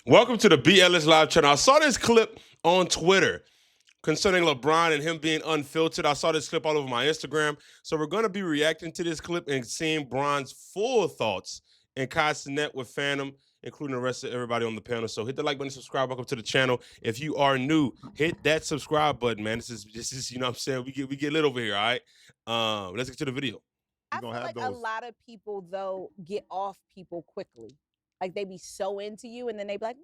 Welcome to the BLS Live channel. I saw this clip on Twitter concerning LeBron and him being unfiltered. I saw this clip all over my Instagram. So we're going to be reacting to this clip and seeing Bron's full thoughts and Net with Phantom, including the rest of everybody on the panel. So hit the like button, subscribe, welcome to the channel. If you are new, hit that subscribe button, man. This is you know what I'm saying? We get lit over here, all right? Let's get to the video. I feel like a lot of people, though, get off people quickly. Like, they be so into you, and then they be like,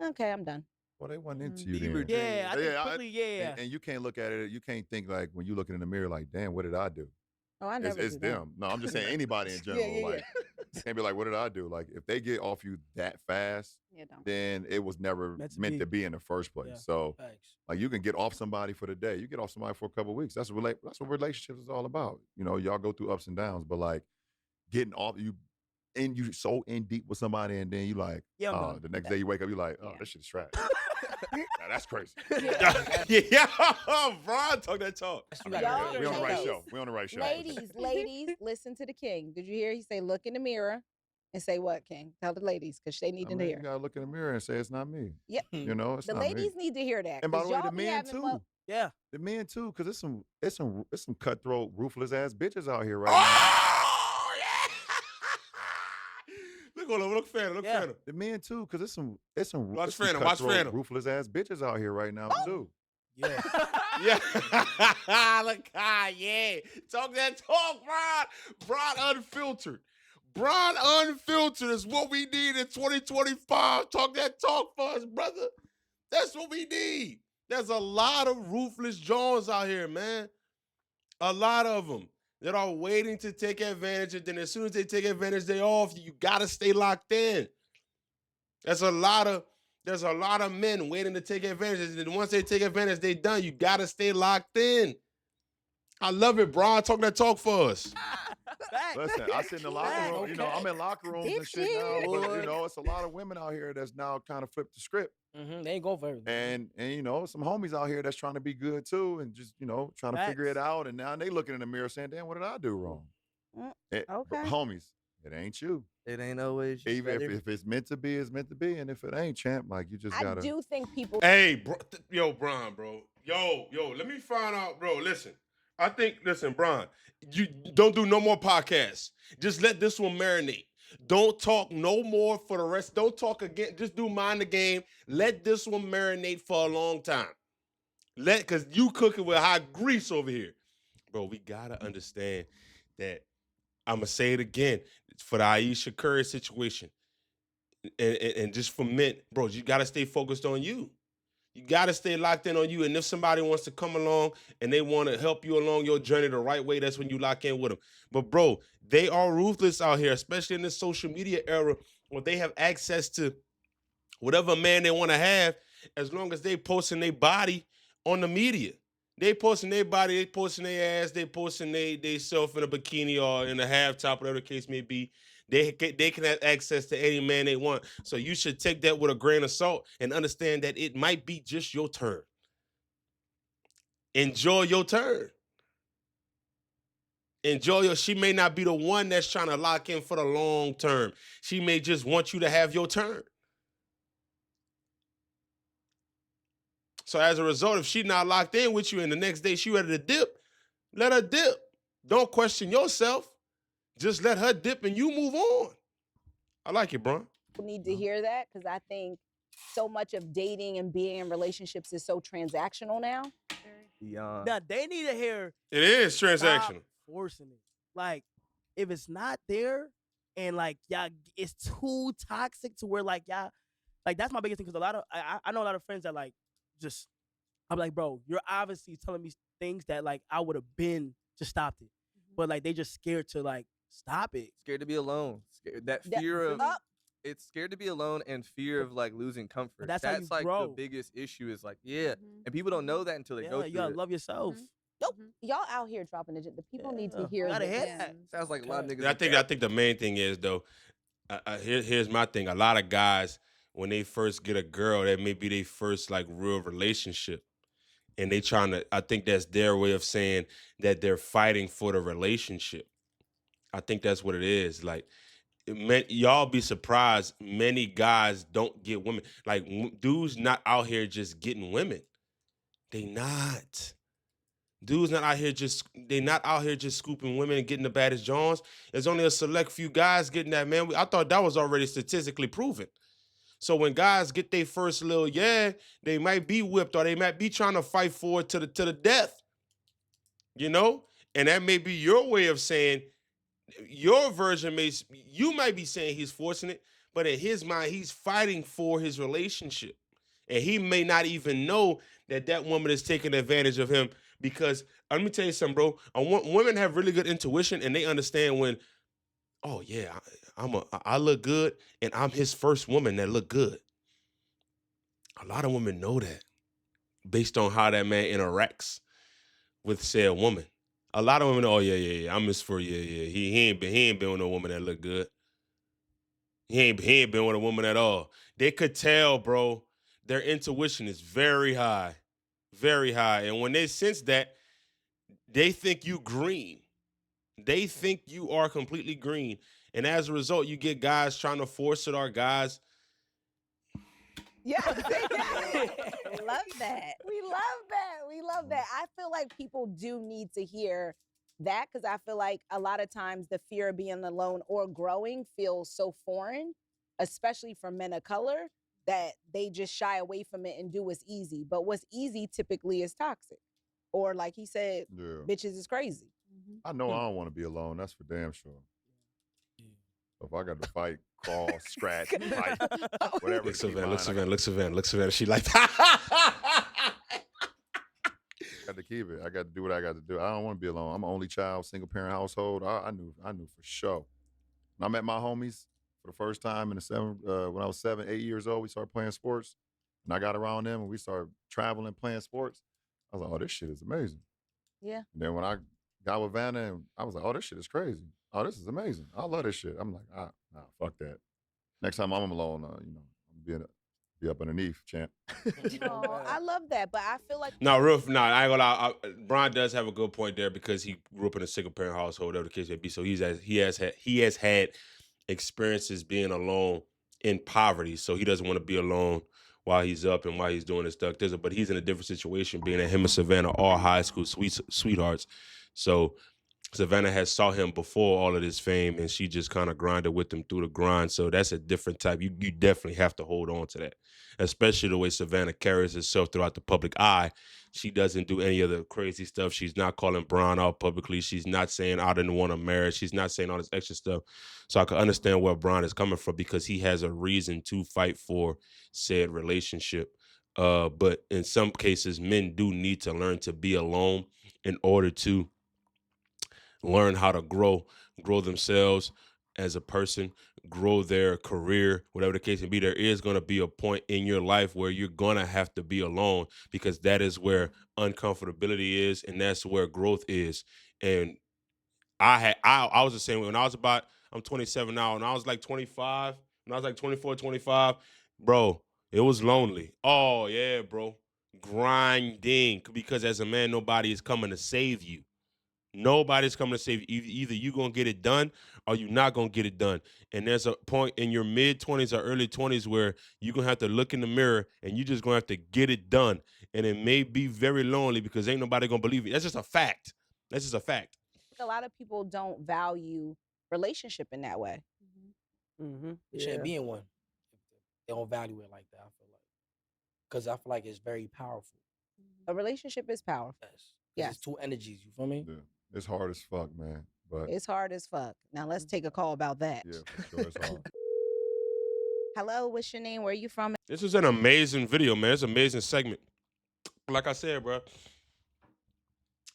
okay, I'm done. Well, they wasn't into you then. Yeah, I think quickly, yeah. And you can't look at it, you can't think like when you looking in the mirror like, damn, what did I do? Oh, I never It's do that. them. No, I'm just saying anybody in general. Yeah. Like, you can't be like, what did I do? Like, if they get off you that fast, then it was never meant to be in the first place. Yeah, so, thanks. like, you can get off somebody for the day. You get off somebody for a couple of weeks. That's what relationships is all about. You know, y'all go through ups and downs, but like getting off you. And you so in deep with somebody, and then you like, the next day you wake up, you like, this shit's trash. Now, that's crazy. Yeah, Bron, talk that talk. We on the right show. We on the right show. Ladies, listen to the king. Did you hear? He say, look in the mirror and say what, King? Tell the ladies, because they need to hear. You gotta look in the mirror and say it's not me. Yep. You know, it's the not ladies me. need to hear that. And by the way, the men too. Yeah, the men too, because it's some cutthroat, ruthless ass bitches out here right now. Look Phantom. The men too, because it's some Watch some Phantom, cutthroat, ruthless ass bitches out here right now too. yeah. Yeah. Look, yeah. Talk that talk, Bron. Bron unfiltered. Bron unfiltered is what we need in 2025. Talk that talk for us, brother. That's what we need. There's a lot of ruthless Jones out here, man. A lot of them that are waiting to take advantage, and then as soon as they take advantage, they off. You gotta stay locked in. There's a lot of men waiting to take advantage, and then once they take advantage, they done. You gotta stay locked in. I love it, Bron. Talk that talk for us. Listen, I sit in the locker room. You know, I'm in locker rooms and shit now. But you know, it's a lot of women out here that's now kind of flipped the script. They ain't go for everything. And you know, some homies out here that's trying to be good too, and just trying to figure it out. And now they looking in the mirror saying, "Damn, what did I do wrong?" Okay, homies, it ain't you. It ain't always. Even if it's meant to be, it's meant to be. And if it ain't, champ, like you just gotta. I do think people. Hey, bro, Bron, bro. Yo, let me find out, bro. Listen, Bron, you don't do no more podcasts. Just let this one marinate. Don't talk no more for the rest. Don't talk again. Just do mind the game. Let this one marinate for a long time. Because you cooking with hot grease over here. Bro, we got to understand that, I'm going to say it again, for the Ayesha Curry situation, and just for men, bro, you got to stay focused on you. You got to stay locked in on you. And if somebody wants to come along and they want to help you along your journey the right way, that's when you lock in with them. But, bro, they are ruthless out here, especially in this social media era where they have access to whatever man they want to have as long as they posting their body on the media. They posting their body, they posting their ass, they posting they self in a bikini or in a half top, whatever the case may be. They can have access to any man they want. So you should take that with a grain of salt and understand that it might be just your turn. Enjoy your turn. She may not be the one that's trying to lock in for the long term. She may just want you to have your turn. So as a result, if she's not locked in with you and the next day she ready to dip, let her dip. Don't question yourself. Just let her dip and you move on. I like it, bro. People need to hear that because I think so much of dating and being in relationships is so transactional now. Beyond. Now, they need to hear. It is transactional. Stop forcing it. Like, if it's not there and like y'all, it's too toxic to where like y'all, like that's my biggest thing. Because a lot of I know a lot of friends that like just, I'm like, bro, you're obviously telling me things that like I would have been just stopped it, but like they just scared to like stop it. Scared to be alone. That fear of it's scared to be alone and fear of like losing comfort. That's like grow. The biggest issue is like, and people don't know that until they go through you gotta it. love yourself. Nope. Y'all out here dropping the people need to hear that. Sounds like a lot of niggas. I think the main thing is though, here's my thing. A lot of guys, when they first get a girl, that may be their first like real relationship. And they trying to, I think that's their way of saying that they're fighting for the relationship. I think that's what it is. Like, y'all be surprised. Many guys don't get women. Like dudes not out here just getting women. They not. Dudes not out here just they not out here just scooping women and getting the baddest Johns. There's only a select few guys getting that, man. I thought that was already statistically proven. So when guys get their first little they might be whipped or they might be trying to fight for it to the death. You know? And that may be your way of saying your version you might be saying he's forcing it, but in his mind, he's fighting for his relationship. And he may not even know that woman is taking advantage of him because let me tell you something, bro. Women have really good intuition and they understand when, oh yeah, I look good and I'm his first woman that look good. A lot of women know that based on how that man interacts with said woman. A lot of women, oh yeah, I'm his first, yeah. He ain't been with no woman that look good. He ain't been with a woman at all. They could tell, bro. Their intuition is very high. Very high. And when they sense that, they think you green. They think you are completely green. And as a result, you get guys trying to force it, or guys. Yeah, love that. We love that. We love that. I feel like people do need to hear that because I feel like a lot of times the fear of being alone or growing feels so foreign, especially for men of color, that they just shy away from it and do what's easy. But what's easy typically is toxic. Or like he said, bitches is crazy. I know I don't want to be alone. That's for damn sure. So if I got to fight, crawl, scratch, fight, whatever. Look, Savannah. She like that. Got to keep it. I got to do what I got to do. I don't want to be alone. I'm an only child, single parent household. I knew for sure. When I met my homies for the first time when I was 7, 8 years old, we started playing sports. And I got around them and we started traveling, playing sports. I was like, oh, this shit is amazing. Yeah. And then when I got with Vanna, and I was like, oh, this shit is crazy. Oh, this is amazing. I love this shit. I'm like, nah, fuck that. Next time I'm alone, I'm be up underneath, champ. Oh, I love that, but I feel like I ain't gonna lie. Brian does have a good point there because he grew up in a single parent household, whatever the case may be. So he has had experiences being alone in poverty. So he doesn't want to be alone while he's up and while he's doing his stuff. But he's in a different situation, being that him and Savannah are high school sweethearts. So Savannah has saw him before all of this fame, and she just kind of grinded with him through the grind. So that's a different type. You definitely have to hold on to that, especially the way Savannah carries herself throughout the public eye. She doesn't do any of the crazy stuff. She's not calling Bron out publicly. She's not saying I didn't want to marry. She's not saying all this extra stuff. So I can understand where Bron is coming from because he has a reason to fight for said relationship. But in some cases, men do need to learn to be alone in order to learn how to grow themselves as a person, grow their career, whatever the case may be. There is going to be a point in your life where you're going to have to be alone because that is where uncomfortability is and that's where growth is. And I was the same way when I'm 27 now, and I was like 25, when I was like 24, 25, bro, it was lonely. Oh yeah, bro. Grinding because as a man, nobody is coming to save you. Nobody's coming to save you. Either you're going to get it done or you're not going to get it done. And there's a point in your mid-20s or early 20s where you're going to have to look in the mirror and you're just going to have to get it done. And it may be very lonely because ain't nobody going to believe it. That's just a fact. That's just a fact. A lot of people don't value relationship in that way. It shouldn't be in one. They don't value it like that, I feel like. Because I feel like it's very powerful. A relationship is powerful. Yes. It's two energies, you feel me? Yeah. It's hard as fuck, man. But it's hard as fuck. Now let's take a call about that. Yeah, for sure, it's hard. Hello, what's your name? Where are you from? This is an amazing video, man. It's an amazing segment. Like I said, bro,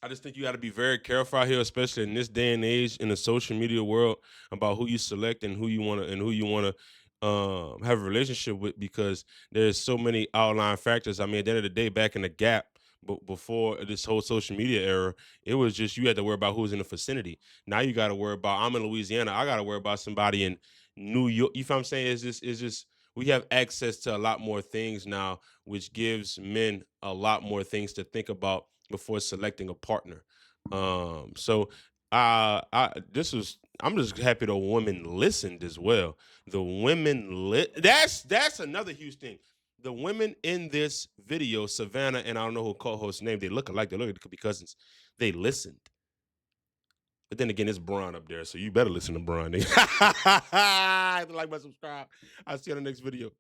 I just think you got to be very careful out here, especially in this day and age in the social media world, about who you select and who you want to have a relationship with, because there's so many outlying factors. I mean, at the end of the day, back in the gap, but before this whole social media era, it was just you had to worry about who's in the vicinity. Now you got to worry about, I'm in Louisiana, I got to worry about somebody in New York. You feel what I'm saying? It's just we have access to a lot more things now, which gives men a lot more things to think about before selecting a partner. So this was I'm just happy the women listened as well. The women that's another huge thing. The women in this video, Savannah and I don't know who co-host's name, they look alike. They look like they could be cousins. They listened. But then again, it's Bron up there, so you better listen to Bron. Like, my subscribe. I'll see you on the next video.